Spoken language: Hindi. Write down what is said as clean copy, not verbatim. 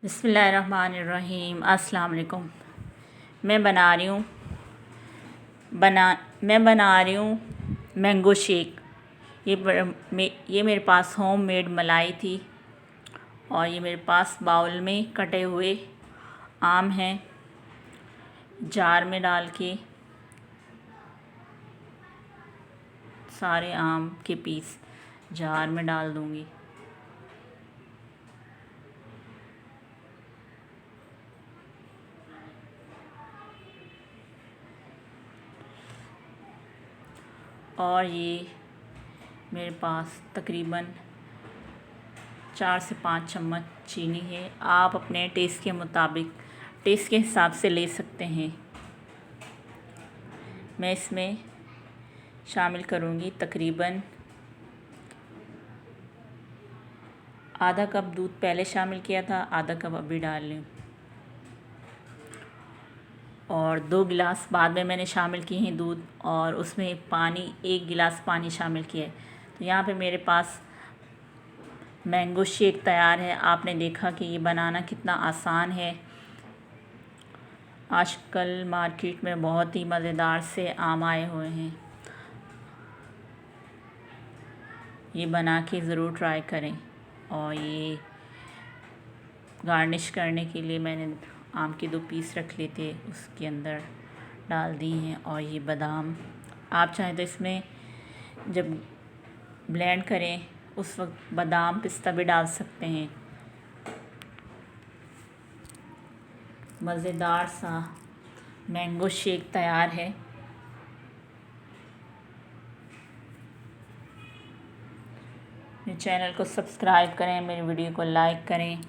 बिस्मिल्लाहिर्रहमानिर्रहीम। अस्सलाम वालेकुम। मैं बना रही हूँ मैंगो शेक। ये मेरे पास होम मेड मलाई थी और ये मेरे पास बाउल में कटे हुए आम हैं। जार में डाल के सारे आम के पीस जार में डाल दूँगी। और ये मेरे पास तकरीबन 4 से 5 चम्मच चीनी है। आप अपने टेस्ट के मुताबिक टेस्ट के हिसाब से ले सकते हैं। मैं इसमें शामिल करूँगी तकरीबन आधा कप दूध पहले शामिल किया था, आधा कप अभी डाल रही हूँ। और 2 गिलास बाद में मैंने शामिल किए हैं दूध, और उसमें पानी 1 गिलास पानी शामिल किया है। तो यहाँ पे मेरे पास मैंगो शेक तैयार है। आपने देखा कि ये बनाना कितना आसान है। आजकल मार्केट में बहुत ही मज़ेदार से आम आए हुए हैं। ये बना के ज़रूर ट्राई करें। और ये गार्निश करने के लिए मैंने आम के 2 पीस रख लिए थे, उसके अंदर डाल दी हैं। और ये बादाम, आप चाहें तो इसमें जब ब्लेंड करें उस वक्त बादाम पिस्ता भी डाल सकते हैं। मज़ेदार सा मैंगो शेक तैयार है। मेरे चैनल को सब्सक्राइब करें, मेरी वीडियो को लाइक करें।